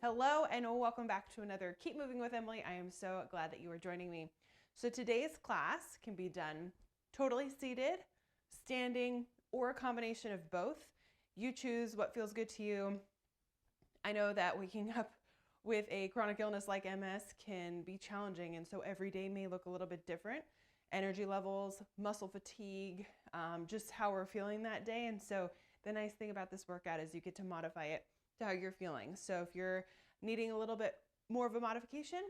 Hello and welcome back to another Keep Moving with Emily. I am so glad that you are joining me. So today's class can be done totally seated, standing, or a combination of both. You choose what feels good to you. I know that waking up with a chronic illness like MS can be challenging, and so every day may look a little bit different. Energy levels, muscle fatigue, just how we're feeling that day. And so the nice thing about this workout is you get to modify it to how you're feeling. So if you're needing a little bit more of a modification,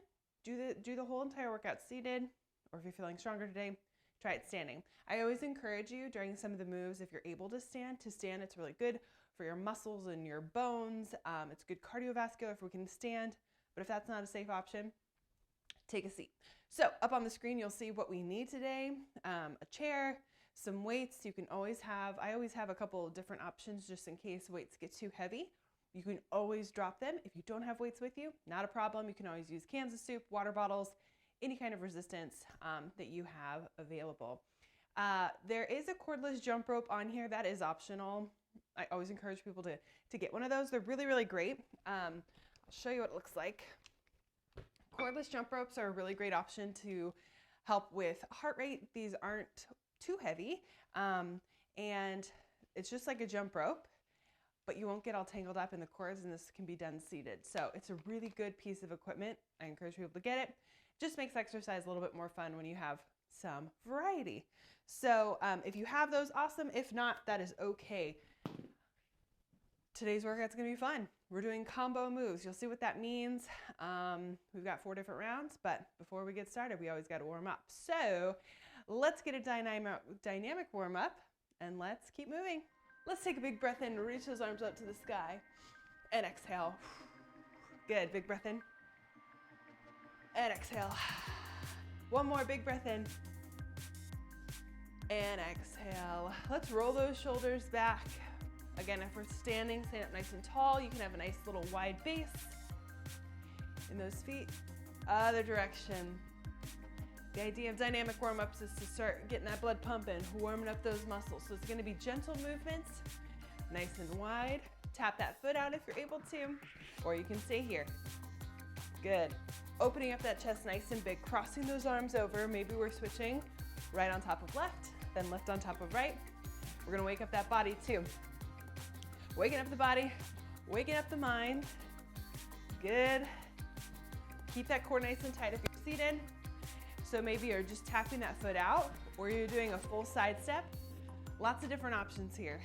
do the whole entire workout seated, or if you're feeling stronger today, try it standing. I always encourage you during some of the moves, if you're able to stand. It's really good for your muscles and your bones. It's good cardiovascular if we can stand, but if that's not a safe option, take a seat. So up on the screen, you'll see what we need today. A chair, some weights. I always have a couple of different options just in case weights get too heavy. You can always drop them. If you don't have weights with you, not a problem. You can always use cans of soup, water bottles, any kind of resistance that you have available. There is a cordless jump rope on here. That is optional. I always encourage people to get one of those. They're really, really great. I'll show you what it looks like. Cordless jump ropes are a really great option to help with heart rate. These aren't too heavy, and it's just like a jump rope, but you won't get all tangled up in the cords, and this can be done seated. So it's a really good piece of equipment. I encourage people to get it. Just makes exercise a little bit more fun when you have some variety. So if you have those, awesome. If not, that is okay. Today's workout's gonna be fun. We're doing combo moves. You'll see what that means. We've got 4 different rounds, but before we get started, we always gotta warm up. So let's get a dynamic warm up, and let's keep moving. Let's take a big breath in, reach those arms up to the sky, and exhale. Good, big breath in, and exhale. One more big breath in, and exhale. Let's roll those shoulders back. Again, if we're standing, stand up nice and tall. You can have a nice little wide base in those feet. Other direction. The idea of dynamic warm-ups is to start getting that blood pumping, warming up those muscles. So it's gonna be gentle movements, nice and wide. Tap that foot out if you're able to, or you can stay here. Good. Opening up that chest nice and big, crossing those arms over. Maybe we're switching right on top of left, then left on top of right. We're gonna wake up that body too. Waking up the body, waking up the mind. Good. Keep that core nice and tight if you're seated. So maybe you're just tapping that foot out, or you're doing a full side step. Lots of different options here.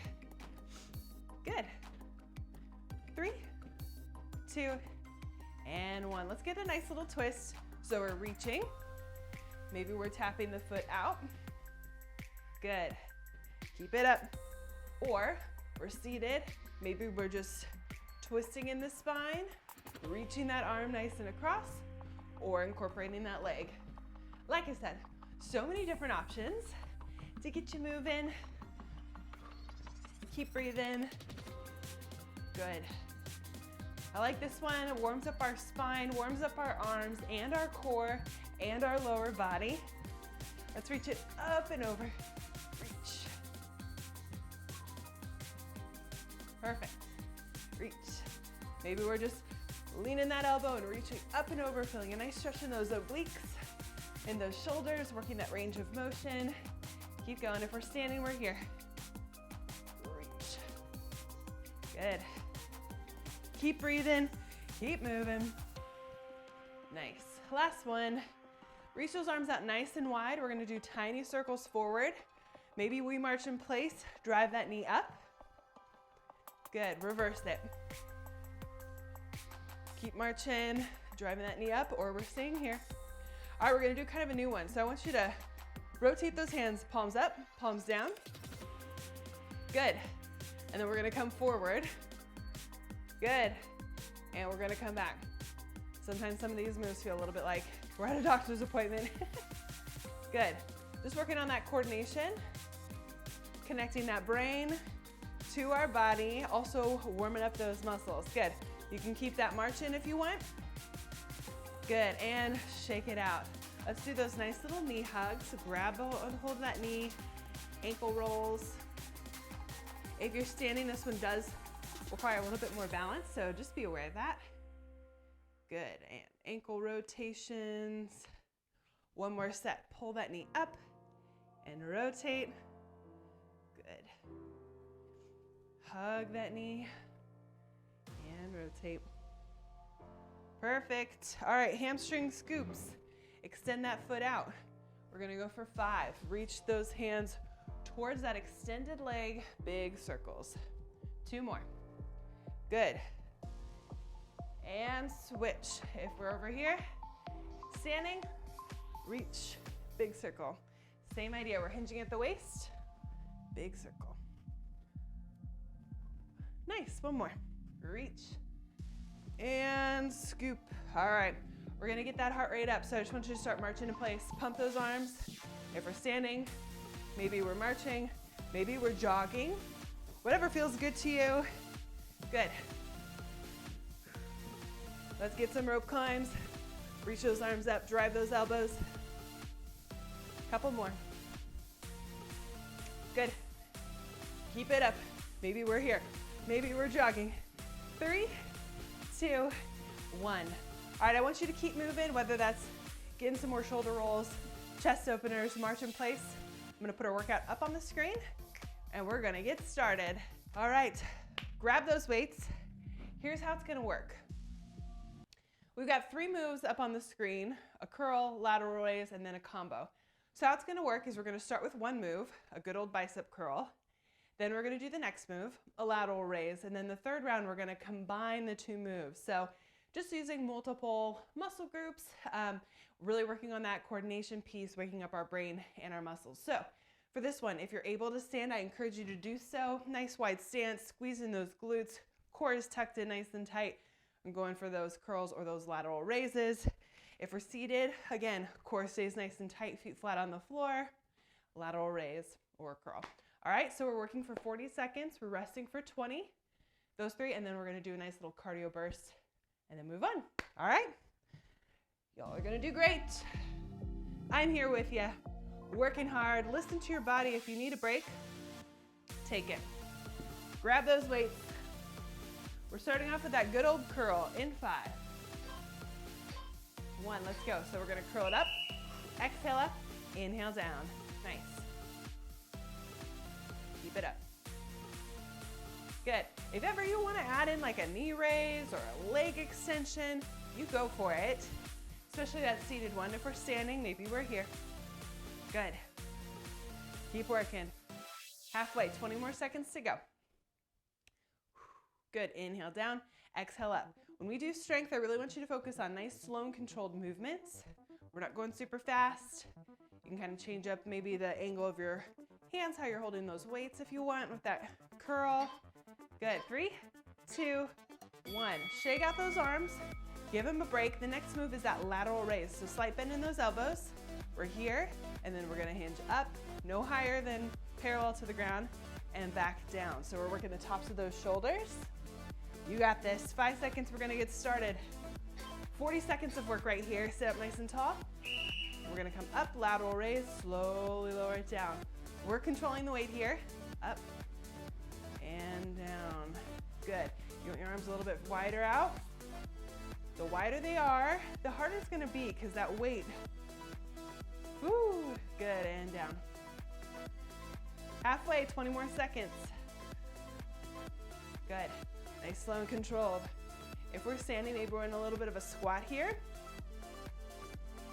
Good. 3, 2, and 1. Let's get a nice little twist. So we're reaching. Maybe we're tapping the foot out. Good. Keep it up. Or we're seated. Maybe we're just twisting in the spine, reaching that arm nice and across, or incorporating that leg. Like I said, so many different options to get you moving. Keep breathing. Good. I like this one. It warms up our spine, warms up our arms and our core and our lower body. Let's reach it up and over. Reach. Perfect. Reach. Maybe we're just leaning that elbow and reaching up and over, feeling a nice stretch in those obliques, in those shoulders, working that range of motion. Keep going. If we're standing, we're here. Reach. Good. Keep breathing. Keep moving. Nice. Last one. Reach those arms out nice and wide. We're going to do tiny circles forward. Maybe we march in place. Drive that knee up. Good. Reverse it. Keep marching. Driving that knee up, or we're staying here. All right, we're gonna do kind of a new one. So I want you to rotate those hands, palms up, palms down. Good. And then we're gonna come forward. Good. And we're gonna come back. Sometimes some of these moves feel a little bit like we're at a doctor's appointment. Good. Just working on that coordination, connecting that brain to our body, also warming up those muscles. Good. You can keep that marching if you want. Good, and shake it out. Let's do those nice little knee hugs. Grab and hold that knee, ankle rolls. If you're standing, this one does require a little bit more balance, so just be aware of that. Good, and ankle rotations. One more set. Pull that knee up and rotate. Good. Hug that knee and rotate. Perfect. All right, hamstring scoops. Extend that foot out. We're gonna go for 5. Reach those hands towards that extended leg, big circles. 2 more. Good. And switch. If we're over here, standing, reach, big circle. Same idea, we're hinging at the waist, big circle. Nice, one more. Reach and scoop. All right, we're gonna get that heart rate up, so I just want you to start marching in place. Pump those arms. If we're standing, maybe we're marching, maybe we're jogging. Whatever feels good to you. Good. Let's get some rope climbs. Reach those arms up, drive those elbows. Couple more. Good. Keep it up. Maybe we're here. Maybe we're jogging. 3, 2, 1. All right, I want you to keep moving, whether that's getting some more shoulder rolls, chest openers, march in place. I'm gonna put our workout up on the screen and we're gonna get started. All right, grab those weights. Here's how it's gonna work. We've got 3 moves up on the screen: a curl, lateral raise, and then a combo. So how it's gonna work is we're gonna start with 1 move, a good old bicep curl. Then we're gonna do the next move, a lateral raise. And then the 3rd round, we're gonna combine the 2 moves. So just using multiple muscle groups, really working on that coordination piece, waking up our brain and our muscles. So for this one, if you're able to stand, I encourage you to do so. Nice wide stance, squeezing those glutes, core is tucked in nice and tight. I'm going for those curls or those lateral raises. If we're seated, again, core stays nice and tight, feet flat on the floor, lateral raise or curl. All right, so we're working for 40 seconds. We're resting for 20, those 3, and then we're gonna do a nice little cardio burst and then move on. All right, y'all are gonna do great. I'm here with you, working hard. Listen to your body. If you need a break, take it. Grab those weights. We're starting off with that good old curl in 5. 1, let's go. So we're gonna curl it up, exhale up, inhale down. Nice. Keep it up. Good. If ever you wanna add in like a knee raise or a leg extension, you go for it. Especially that seated one. If we're standing, maybe we're here. Good. Keep working. Halfway, 20 more seconds to go. Good, inhale down, exhale up. When we do strength, I really want you to focus on nice, slow and controlled movements. We're not going super fast. You can kind of change up maybe the angle of your hands, how you're holding those weights if you want with that curl. Good, 3, 2, 1. Shake out those arms, give them a break. The next move is that lateral raise. So slight bend in those elbows. We're here, and then we're gonna hinge up, no higher than parallel to the ground, and back down. So we're working the tops of those shoulders. You got this. 5 seconds, we're gonna get started. 40 seconds of work right here. Sit up nice and tall. We're gonna come up, lateral raise, slowly lower it down. We're controlling the weight here. Up and down. Good. You want your arms a little bit wider out. The wider they are, the harder it's gonna be because that weight. Woo, good, and down. Halfway, 20 more seconds. Good. Nice, slow and controlled. If we're standing, maybe we're in a little bit of a squat here.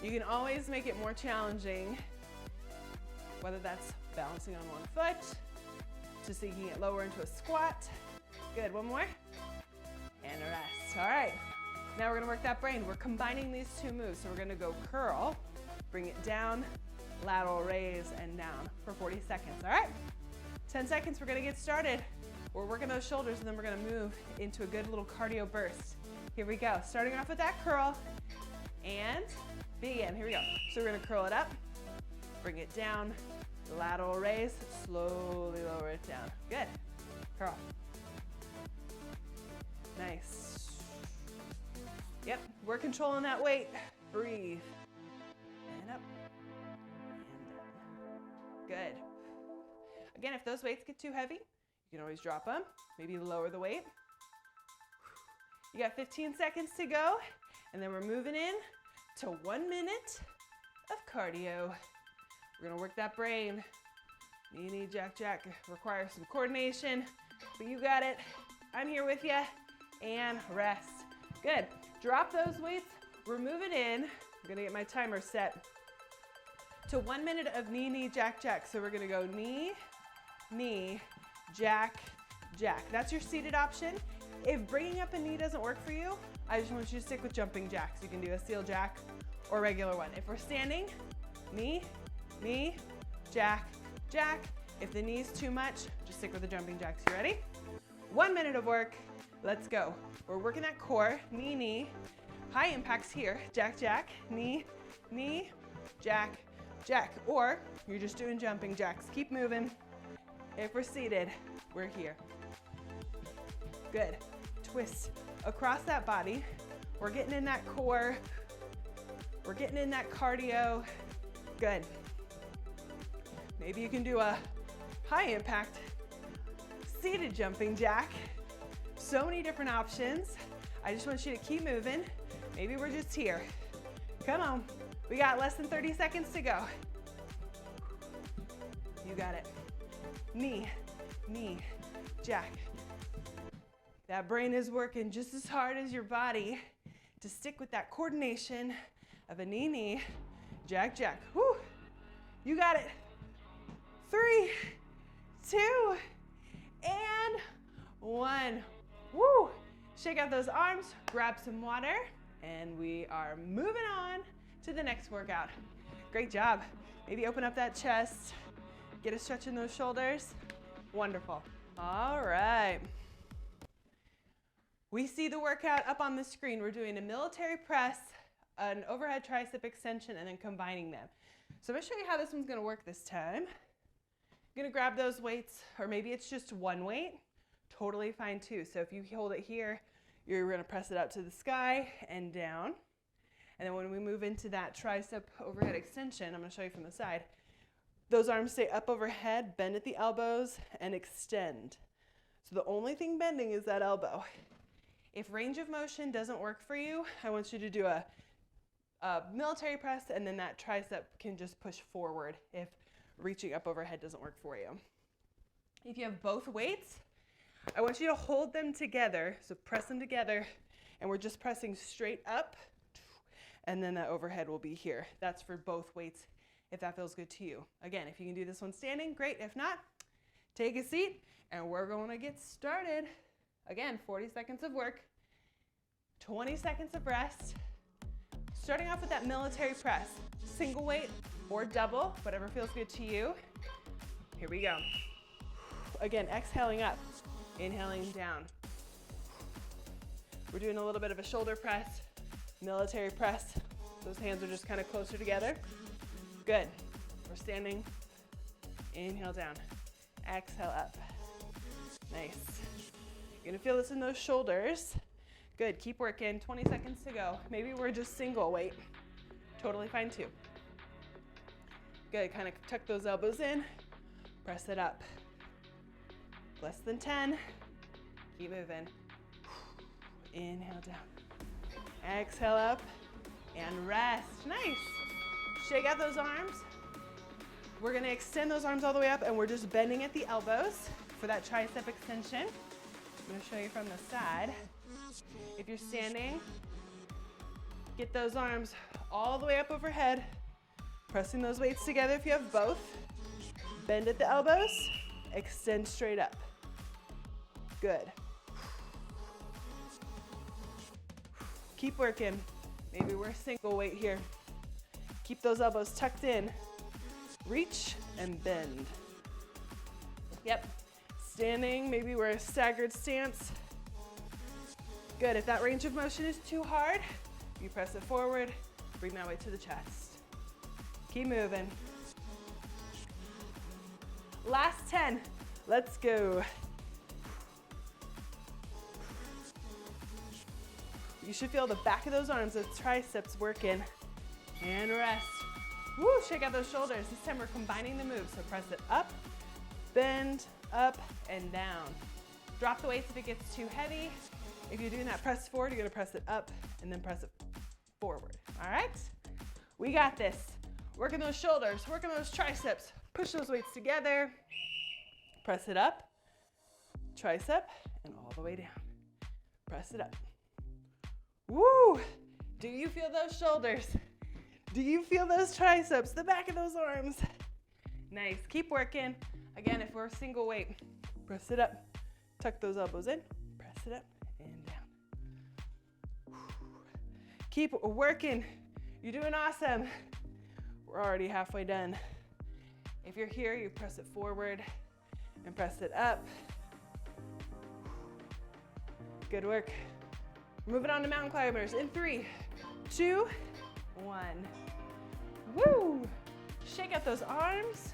You can always make it more challenging, whether that's balancing on 1 foot, to sinking it lower into a squat. Good, 1 more, and a rest. All right, now we're gonna work that brain. We're combining these 2 moves. So we're gonna go curl, bring it down, lateral raise, and down for 40 seconds, all right? 10 seconds, we're gonna get started. We're working those shoulders and then we're gonna move into a good little cardio burst. Here we go, starting off with that curl and begin, here we go. So we're gonna curl it up, bring it down, lateral raise, slowly lower it down. Good, curl. Nice. Yep, we're controlling that weight. Breathe, and up, and down. Good. Again, if those weights get too heavy, you can always drop them, maybe lower the weight. You got 15 seconds to go. And then we're moving in to 1 minute of cardio. We're gonna work that brain. Knee, jack, jack. Requires some coordination, but you got it. I'm here with you. And rest. Good. Drop those weights. We're moving in. I'm gonna get my timer set to 1 minute of knee, jack, jack. So we're gonna go knee, jack, jack. That's your seated option. If bringing up a knee doesn't work for you, I just want you to stick with jumping jacks. You can do a seal jack or a regular one. If we're standing, knee, jack, jack. If the knee's too much, just stick with the jumping jacks. You ready? 1 minute of work. Let's go. We're working that core, knee. High impacts here. Jack, jack, knee, jack, jack. Or you're just doing jumping jacks. Keep moving. If we're seated, we're here. Good. Twist across that body. We're getting in that core. We're getting in that cardio. Good. Maybe you can do a high impact seated jumping jack. So many different options. I just want you to keep moving. Maybe we're just here. Come on. We got less than 30 seconds to go. You got it. Knee, jack. That brain is working just as hard as your body to stick with that coordination of a knee, jack, jack. Woo. You got it. 3, 2, and 1. Woo! Shake out those arms, grab some water, and we are moving on to the next workout. Great job. Maybe open up that chest, get a stretch in those shoulders. Wonderful. All right. We see the workout up on the screen. We're doing a military press, an overhead tricep extension, and then combining them. So I'm gonna show you how this one's gonna work this time. You're gonna grab those weights, or maybe it's just one weight. Totally fine too. So if you hold it here, you're gonna press it up to the sky and down. And then when we move into that tricep overhead extension, I'm gonna show you from the side, those arms stay up overhead, bend at the elbows, and extend. So the only thing bending is that elbow. If range of motion doesn't work for you, I want you to do a military press, and then that tricep can just push forward if reaching up overhead doesn't work for you. If you have both weights, I want you to hold them together, so press them together, and we're just pressing straight up, and then that overhead will be here. That's for both weights, if that feels good to you. Again, if you can do this one standing, great. If not, take a seat, and we're going to get started. Again, 40 seconds of work, 20 seconds of rest. Starting off with that military press, single weight or double, whatever feels good to you. Here we go. Again, exhaling up. Inhaling down. We're doing a little bit of a shoulder press, military press. Those hands are just kind of closer together. Good. We're standing. Inhale down. Exhale up. Nice. You're gonna feel this in those shoulders. Good. Keep working. 20 seconds to go. Maybe we're just single weight. Totally fine too. Good. Kind of tuck those elbows in. Press it up. Less than 10. Keep moving. Inhale down. Exhale up and rest. Nice. Shake out those arms. We're gonna extend those arms all the way up, and we're just bending at the elbows for that tricep extension. I'm gonna show you from the side. If you're standing, get those arms all the way up overhead, pressing those weights together if you have both. Bend at the elbows, extend straight up. Good. Keep working. Maybe we're single weight here. Keep those elbows tucked in. Reach and bend. Yep. Standing, maybe we're a staggered stance. Good. If that range of motion is too hard, you press it forward, bring that weight to the chest. Keep moving. Last 10. Let's go. You should feel the back of those arms, those triceps working. And rest. Woo, shake out those shoulders. This time we're combining the moves. So press it up, bend, up, and down. Drop the weights if it gets too heavy. If you're doing that press forward, you're gonna press it up and then press it forward. All right? We got this. Working those shoulders, working those triceps. Push those weights together. Press it up, tricep, and all the way down. Press it up. Woo! Do you feel those shoulders? Do you feel those triceps, the back of those arms? Nice, keep working. Again, if we're single weight, press it up, tuck those elbows in, press it up and down. Keep working, you're doing awesome. We're already halfway done. If you're here, you press it forward and press it up. Good work. Moving on to mountain climbers in 3, 2, 1. Woo! Shake out those arms.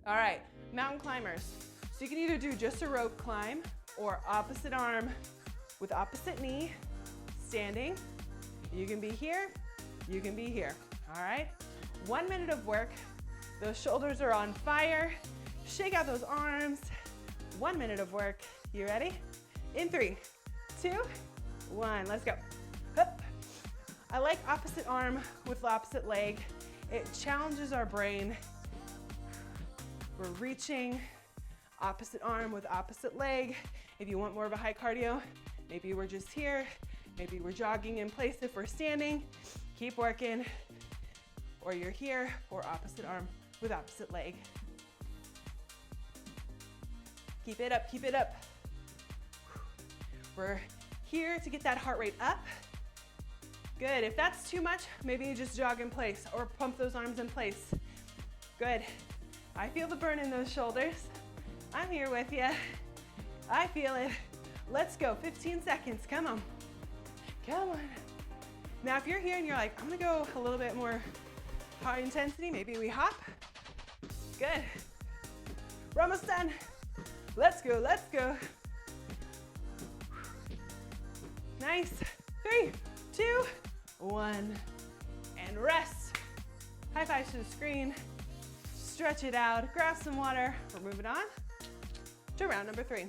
All right, mountain climbers. So you can either do just a rope climb or opposite arm with opposite knee, standing. You can be here, you can be here. All right, 1 minute of work. Those shoulders are on fire. Shake out those arms. 1 minute of work. You ready? In 3, 2, 1, let's go. Hup. I like opposite arm with opposite leg. It challenges our brain. We're reaching, opposite arm with opposite leg. If you want more of a high cardio, maybe we're just here, maybe we're jogging in place if we're standing. Keep working, or you're here, or opposite arm with opposite leg. Keep it up, keep it up. We're here to get that heart rate up. Good, if that's too much, maybe you just jog in place or pump those arms in place. Good, I feel the burn in those shoulders. I'm here with you. I feel it. Let's go, 15 seconds, come on. Come on. Now if you're here and you're like, I'm gonna go a little bit more high intensity, maybe we hop. Good. We're almost done. Let's go, let's go. Nice. 3, 2, 1. And rest. High fives to the screen. Stretch it out. Grab some water. We're moving on to round number 3.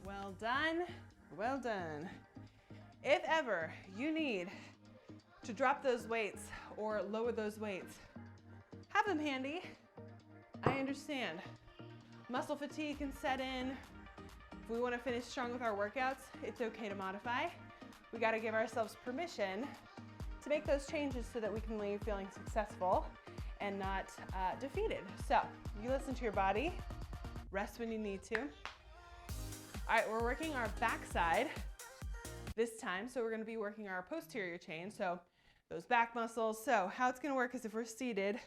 Well done. Well done. If ever you need to drop those weights or lower those weights, have them handy. I understand. Muscle fatigue can set in. If we want to finish strong with our workouts, it's okay to modify. We got to give ourselves permission to make those changes so that we can leave feeling successful and not defeated. So you listen to your body, rest when you need to. All right, we're working our backside this time. So we're going to be working our posterior chain. So those back muscles. So how it's going to work is if we're seated,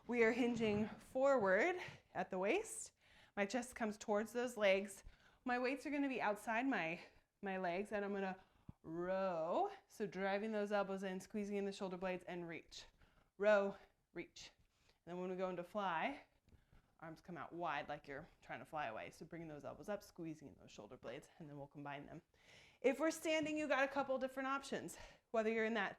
we are hinging forward at the waist. My chest comes towards those legs. My weights are going to be outside my legs, and I'm going to row. So driving those elbows in, squeezing in the shoulder blades, and reach. Row, reach. And then when we go into fly, arms come out wide like you're trying to fly away. So bringing those elbows up, squeezing in those shoulder blades, and then we'll combine them. If we're standing, you got a couple different options. Whether you're in that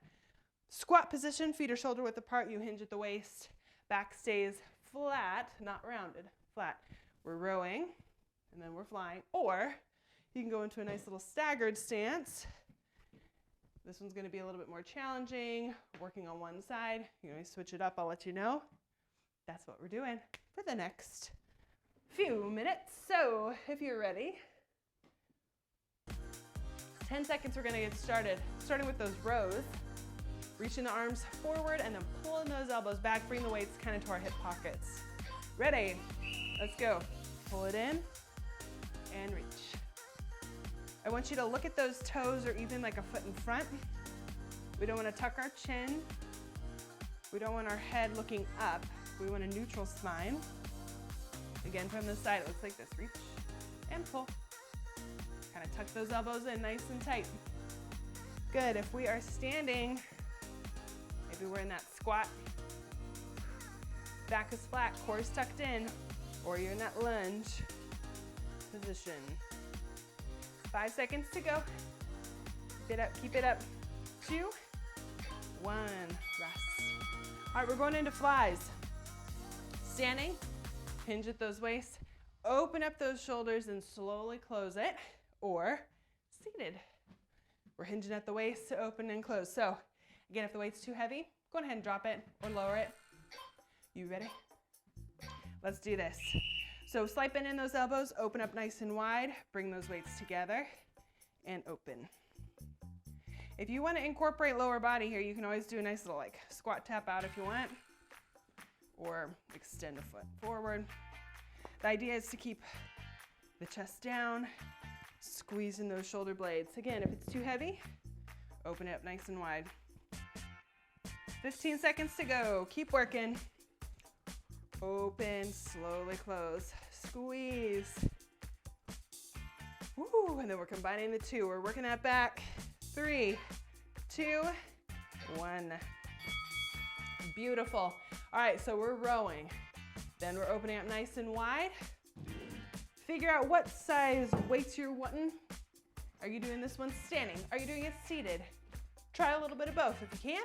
squat position, feet are shoulder width apart, you hinge at the waist, back stays flat, not rounded, flat. We're rowing, and then we're flying. Or you can go into a nice little staggered stance. This one's going to be a little bit more challenging, working on one side. You know, switch it up, I'll let you know. That's what we're doing for the next few minutes. So if you're ready, 10 seconds, we're going to get started. Starting with those rows, reaching the arms forward and then pulling those elbows back, bring the weights kind of to our hip pockets. Ready? Let's go. Pull it in and reach. I want you to look at those toes or even like a foot in front. We don't want to tuck our chin. We don't want our head looking up. We want a neutral spine. Again, from the side, it looks like this. Reach and pull. Kind of tuck those elbows in nice and tight. Good. If we are standing, maybe we're in that squat. Back is flat, core is tucked in, or you're in that lunge position. 5 seconds to go. Keep it up, keep it up. 2, 1, rest. All right, we're going into flies. Standing, hinge at those waists, open up those shoulders and slowly close it, or seated. We're hinging at the waist to open and close. So again, if the weight's too heavy, go ahead and drop it or lower it. You ready? Let's do this. So slight bend in those elbows, open up nice and wide, bring those weights together and open. If you want to incorporate lower body here, you can always do a nice little like squat tap out if you want, or extend a foot forward. The idea is to keep the chest down, squeezing those shoulder blades. Again, if it's too heavy, open it up nice and wide. 15 seconds to go. Keep working. Open, slowly close. Squeeze. Woo, and then we're combining the two. We're working that back. 3, 2, 1. Beautiful. All right, so we're rowing. Then we're opening up nice and wide. Figure out what size weights you're wanting. Are you doing this one standing? Are you doing it seated? Try a little bit of both if you can.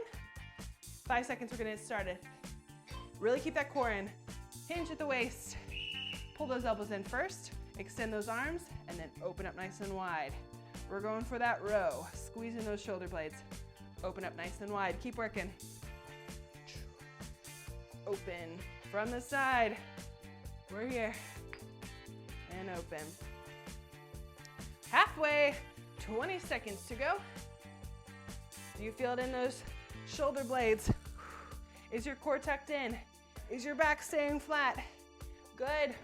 5 seconds, we're gonna get started. Really keep that core in. Hinge at the waist. Pull those elbows in first, extend those arms, and then open up nice and wide. We're going for that row, squeezing those shoulder blades. Open up nice and wide, keep working. Open from the side. We're here. And open. Halfway, 20 seconds to go. Do you feel it in those shoulder blades? Is your core tucked in? Is your back staying flat? Good.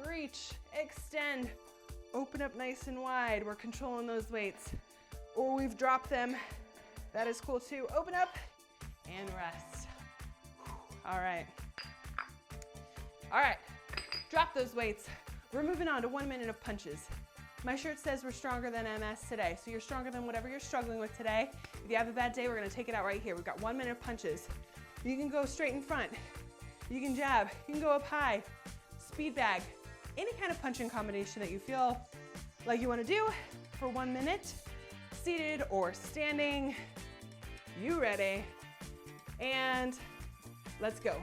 Reach, extend, open up nice and wide. We're controlling those weights. Or we've dropped them. That is cool too. Open up and rest. All right. All right, drop those weights. We're moving on to 1 minute of punches. My shirt says we're stronger than MS today, so you're stronger than whatever you're struggling with today. If you have a bad day, we're gonna take it out right here. We've got 1 minute of punches. You can go straight in front. You can jab, you can go up high, speed bag, any kind of punching combination that you feel like you wanna do for 1 minute, seated or standing. You ready? And let's go.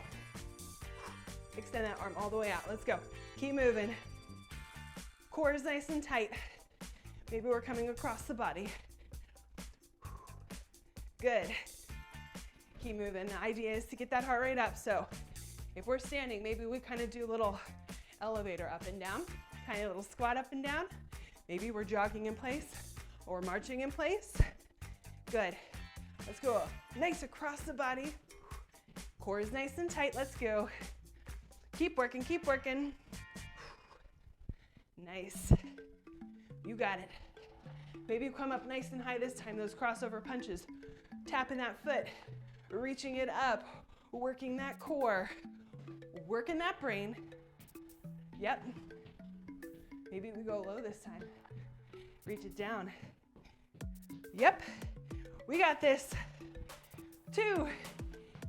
Extend that arm all the way out, let's go. Keep moving. Core is nice and tight. Maybe we're coming across the body. Good. Keep moving. The idea is to get that heart rate up. So if we're standing, maybe we kind of do a little elevator up and down, kind of a little squat up and down. Maybe we're jogging in place or marching in place. Good. Let's go. Nice across the body. Core is nice and tight. Let's go. Keep working, keep working. Nice. You got it. Maybe you come up nice and high this time, those crossover punches. Tapping that foot, reaching it up, working that core, working that brain. Yep. Maybe we go low this time. Reach it down. Yep. We got this. 2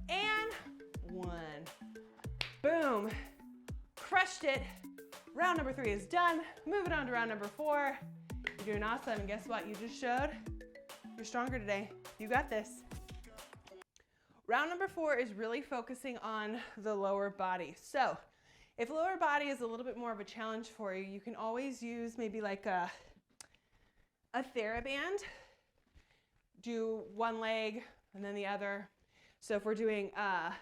and 1. Boom. Crushed it. Round number 3 is done. Moving on to round number 4. You're doing awesome. And guess what? You just showed you're stronger today. You got this. Round number 4 is really focusing on the lower body. So if lower body is a little bit more of a challenge for you, you can always use maybe like a TheraBand. Do one leg and then the other. So if we're doing a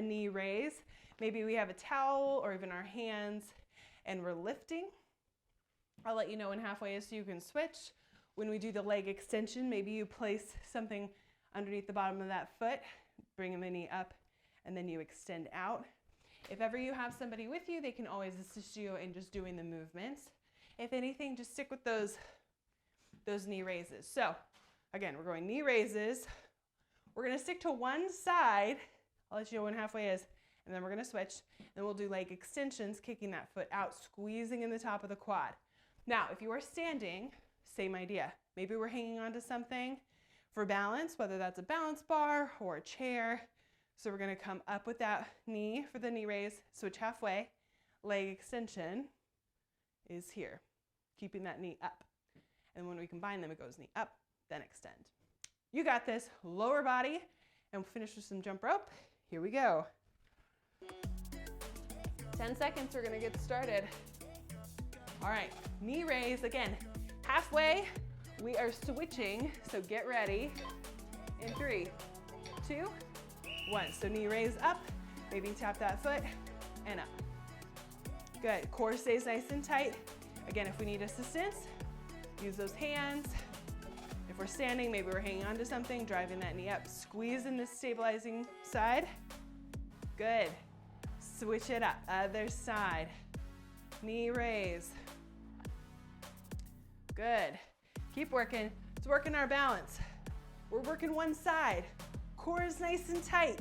knee raise, maybe we have a towel or even our hands and we're lifting. I'll let you know when halfway is so you can switch. When we do the leg extension, maybe you place something underneath the bottom of that foot, bring the knee up, and then you extend out. If ever you have somebody with you, they can always assist you in just doing the movements. If anything, just stick with those knee raises. So again, we're going knee raises. We're gonna stick to one side. I'll let you know when halfway is, and then we're gonna switch. Then we'll do leg extensions, kicking that foot out, squeezing in the top of the quad. Now, if you are standing, same idea. Maybe we're hanging onto something for balance, whether that's a balance bar or a chair. So we're gonna come up with that knee for the knee raise, switch halfway. Leg extension is here, keeping that knee up. And when we combine them, it goes knee up, then extend. You got this. Lower body, and we'll finish with some jump rope. Here we go. 10 seconds, we're gonna get started. All right, knee raise again. Halfway, We are switching, so get ready. In 3, 2, 1. So knee raise up, maybe tap that foot, and up. Good, core stays nice and tight. Again, if we need assistance, use those hands. If we're standing, maybe we're hanging on to something, driving that knee up. Squeeze in this stabilizing side. Good. Switch it up, other side. Knee raise. Good. Keep working. It's working our balance. We're working one side. Core is nice and tight.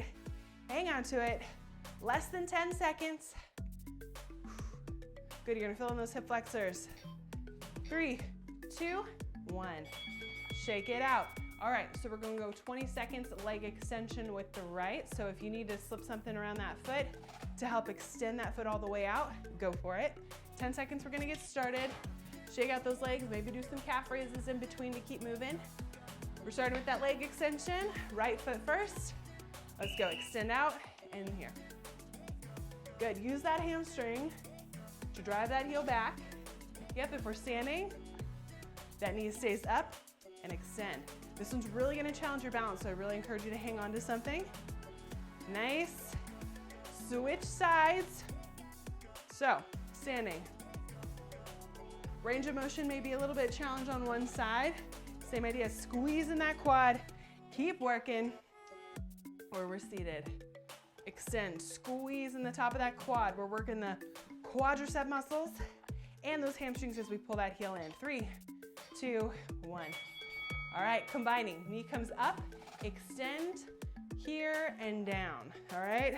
Hang on to it. Less than 10 seconds. Good, you're gonna fill in those hip flexors. 3, 2, 1. Shake it out. All right, so we're gonna go 20 seconds leg extension with the right. So if you need to slip something around that foot to help extend that foot all the way out, go for it. 10 seconds, we're gonna get started. Shake out those legs, maybe do some calf raises in between to keep moving. We're starting with that leg extension, right foot first. Let's go, extend out and here. Good, use that hamstring to drive that heel back. Yep, if we're standing, that knee stays up and extend. This one's really gonna challenge your balance, so I really encourage you to hang on to something. Nice. Switch sides. So, standing. Range of motion may be a little bit challenged on one side. Same idea, squeeze in that quad. Keep working. Or we're seated. Extend, squeeze in the top of that quad. We're working the quadricep muscles and those hamstrings as we pull that heel in. 3, 2, 1. All right, combining. Knee comes up, extend here and down. All right?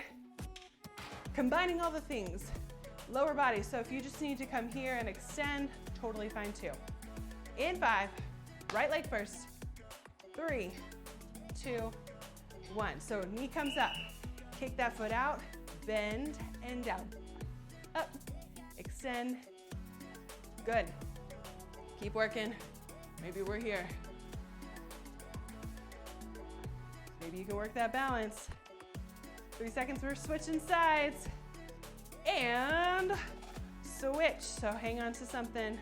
Combining all the things. Lower body, so if you just need to come here and extend, totally fine too. In 5, right leg first. 3, 2, 1. So knee comes up, kick that foot out, bend and down. Up, extend, good. Keep working, maybe we're here. Maybe you can work that balance. 3 seconds, we're switching sides. And switch, so hang on to something.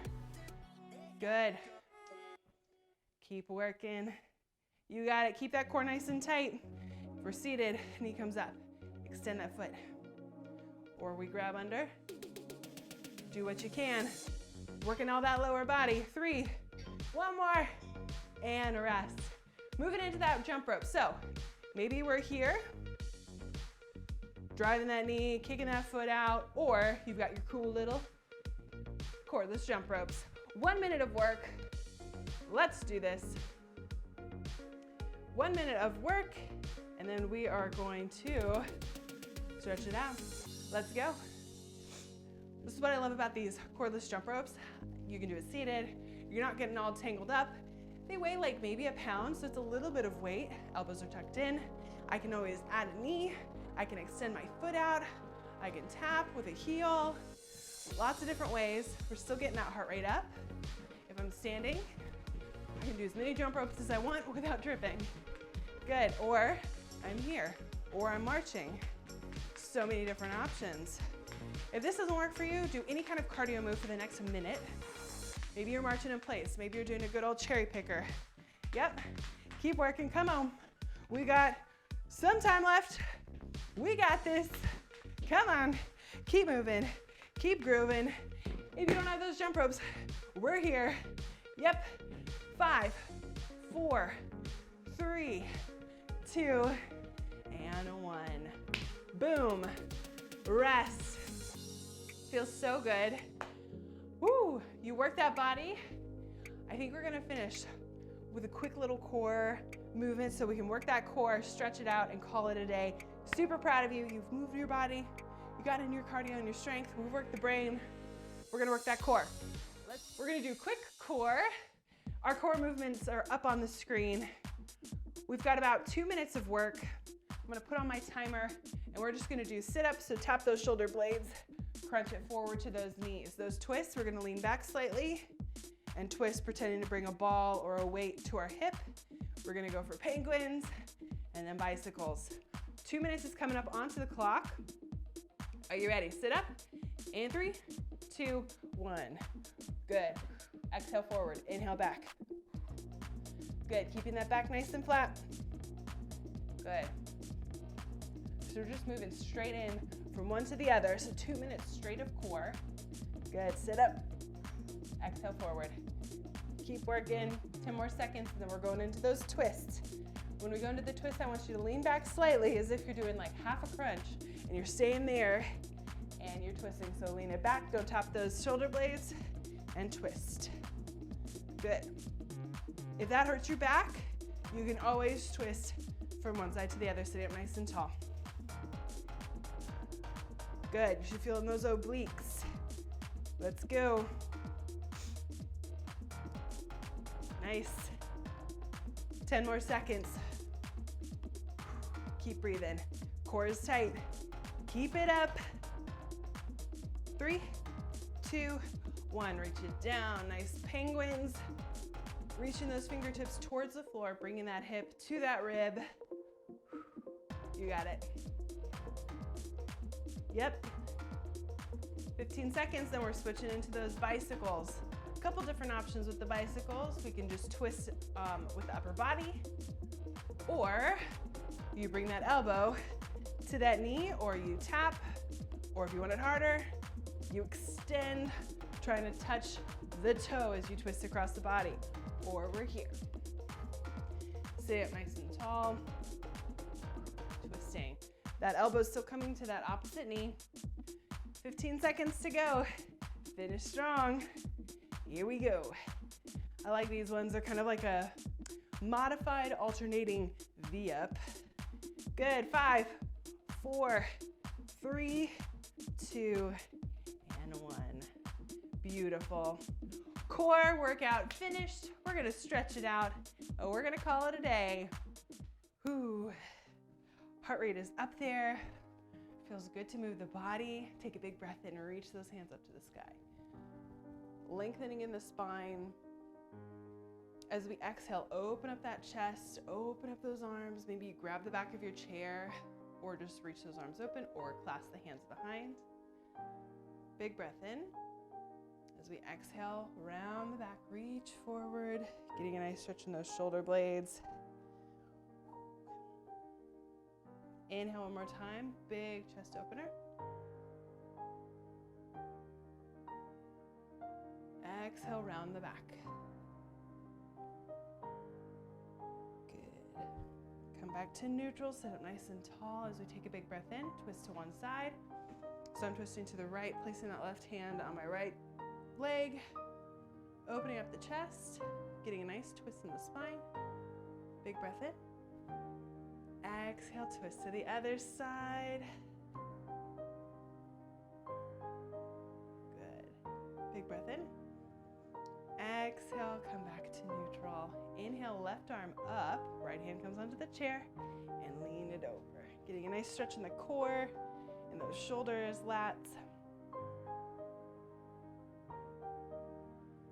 Good. Keep working. You got it, keep that core nice and tight. If we're seated, knee comes up. Extend that foot. Or we grab under. Do what you can. Working all that lower body. 3, 1 more, and rest. Moving into that jump rope. So maybe we're here, driving that knee, kicking that foot out, or you've got your cool little cordless jump ropes. 1 minute of work. Let's do this. 1 minute of work, and then we are going to stretch it out. Let's go. This is what I love about these cordless jump ropes. You can do it seated. You're not getting all tangled up. They weigh like maybe a pound, so it's a little bit of weight. Elbows are tucked in. I can always add a knee. I can extend my foot out. I can tap with a heel. Lots of different ways. We're still getting that heart rate up. If I'm standing, I can do as many jump ropes as I want without tripping. Good, or I'm here, or I'm marching. So many different options. If this doesn't work for you, do any kind of cardio move for the next minute. Maybe you're marching in place. Maybe you're doing a good old cherry picker. Yep, keep working, come on. We got some time left. We got this. Come on, keep moving, keep grooving. If you don't have those jump ropes, we're here. Yep, 5, 4, 3, 2, and 1. Boom, rest. Feels so good. Woo, you work that body. I think we're gonna finish with a quick little core movement so we can work that core, stretch it out, and call it a day. Super proud of you. You've moved your body. You got in your cardio and your strength. We've worked the brain. We're gonna work that core. We're gonna do quick core. Our core movements are up on the screen. We've got about 2 minutes of work. I'm gonna put on my timer, and we're just gonna do sit-ups, so tap those shoulder blades, crunch it forward to those knees. Those twists, we're gonna lean back slightly and twist, pretending to bring a ball or a weight to our hip. We're gonna go for penguins and then bicycles. 2 minutes is coming up onto the clock. Are you ready? Sit up, and 3, 2, 1. Good. Exhale forward, inhale back. Good, keeping that back nice and flat. Good. So we're just moving straight in from one to the other. So 2 minutes straight of core. Good, sit up. Exhale forward. Keep working, 10 more seconds, and then we're going into those twists. When we go into the twist, I want you to lean back slightly as if you're doing like half a crunch, and you're staying there, and you're twisting. So lean it back, go tap those shoulder blades, and twist. Good. If that hurts your back, you can always twist from one side to the other, sitting up nice and tall. Good, you should feel in those obliques. Let's go. Nice. 10 more seconds. Keep breathing. Core is tight. Keep it up. 3, 2, 1. Reach it down. Nice penguins. Reaching those fingertips towards the floor, bringing that hip to that rib. You got it. Yep. 15 seconds, then we're switching into those bicycles. A couple different options with the bicycles. We can just twist with the upper body, or you bring that elbow to that knee, or you tap, or if you want it harder, you extend, trying to touch the toe as you twist across the body. Or we're here. Stay up nice and tall. Twisting. That elbow's still coming to that opposite knee. 15 seconds to go. Finish strong. Here we go. I like these ones. They're kind of like a modified alternating V-up. Good. 5, 4, 3, 2, and 1. Beautiful. Core workout finished. We're gonna stretch it out, and we're gonna call it a day. Whew. Heart rate is up there. Feels good to move the body. Take a big breath in and reach those hands up to the sky. Lengthening in the spine. As we exhale, open up that chest, open up those arms. Maybe you grab the back of your chair, or just reach those arms open, or clasp the hands behind. Big breath in. As we exhale, round the back, reach forward, getting a nice stretch in those shoulder blades. Inhale one more time, big chest opener. Exhale, round the back. Good. Come back to neutral, sit up nice and tall as we take a big breath in, twist to one side. So I'm twisting to the right, placing that left hand on my right leg, opening up the chest, getting a nice twist in the spine. Big breath in. Exhale, twist to the other side. Good. Big breath in. Exhale, come back to neutral. Inhale, left arm up, right hand comes onto the chair, and lean it over. Getting a nice stretch in the core, in those shoulders, lats.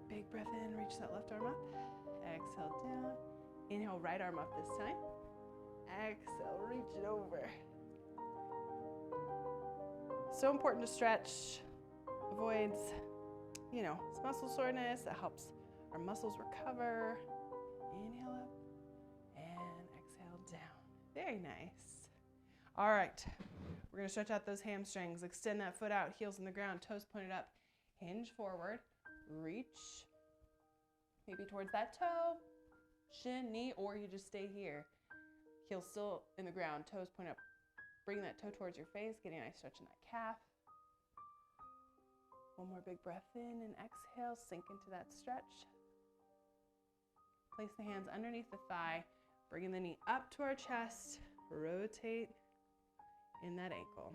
Big breath in, reach that left arm up. Exhale down. Inhale, right arm up this time. Exhale, reach it over. So important to stretch. Avoids, it's muscle soreness. That helps our muscles recover. Inhale up and exhale down. Very nice. All right, we're gonna stretch out those hamstrings. Extend that foot out, heels in the ground, toes pointed up. Hinge forward, reach, maybe towards that toe, shin, knee, or you just stay here. Heels still in the ground, toes point up. Bring that toe towards your face, getting a nice stretch in that calf. One more big breath in and exhale, sink into that stretch. Place the hands underneath the thigh, bringing the knee up to our chest, rotate in that ankle.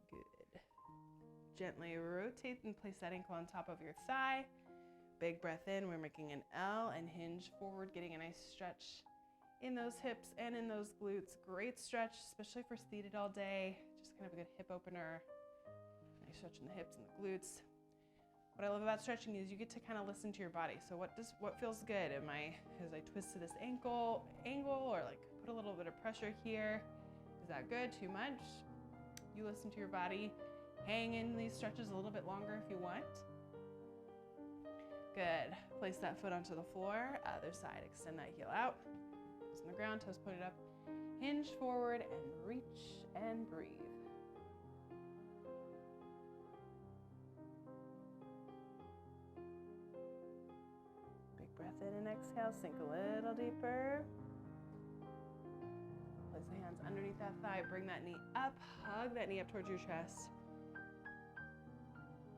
Good. Gently rotate and place that ankle on top of your thigh. Big breath in, we're making an L and hinge forward, getting a nice stretch in those hips and in those glutes. Great stretch, especially for seated all day. Just kind of a good hip opener. Nice stretch in the hips and the glutes. What I love about stretching is you get to kind of listen to your body. So what feels good? As I twist to this ankle, or like put a little bit of pressure here. Is that good? Too much? You listen to your body. Hang in these stretches a little bit longer if you want. Good. Place that foot onto the floor. Other side. Extend that heel out. Toes on the ground, toes pointed up. Hinge forward and reach and breathe. Big breath in and exhale. Sink a little deeper. Place the hands underneath that thigh. Bring that knee up. Hug that knee up towards your chest.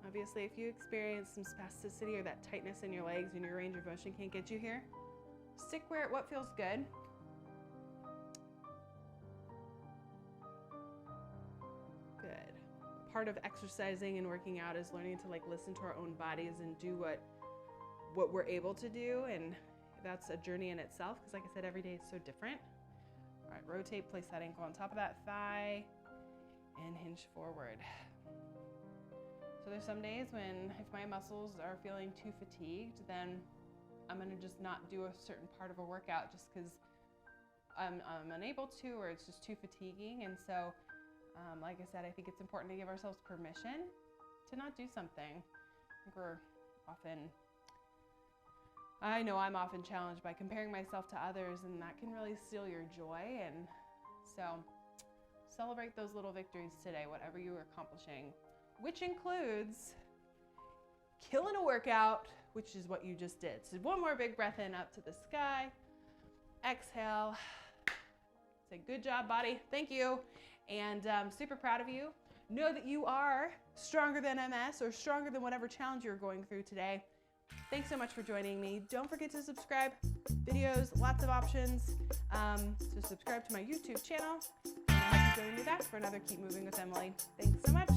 Obviously, if you experience some spasticity or that tightness in your legs and your range of motion can't get you here, stick what feels good. Good. Part of exercising and working out is learning to listen to our own bodies and do what we're able to do, and that's a journey in itself because, like I said, every day is so different. All right, rotate, place that ankle on top of that thigh, and hinge forward. So there's some days when if my muscles are feeling too fatigued, then I'm gonna just not do a certain part of a workout just because I'm unable to, or it's just too fatiguing. And so, like I said, I think it's important to give ourselves permission to not do something. I know I'm often challenged by comparing myself to others, and that can really steal your joy. And so celebrate those little victories today, whatever you are accomplishing, which includes killing a workout, which is what you just did. So one more big breath in, up to the sky. Exhale. Say, good job, body. Thank you. And I'm super proud of you. Know that you are stronger than MS or stronger than whatever challenge you're going through today. Thanks so much for joining me. Don't forget to subscribe. Videos, lots of options. So subscribe to my YouTube channel. And I'll be joining you back for another Keep Moving with Emily. Thanks so much.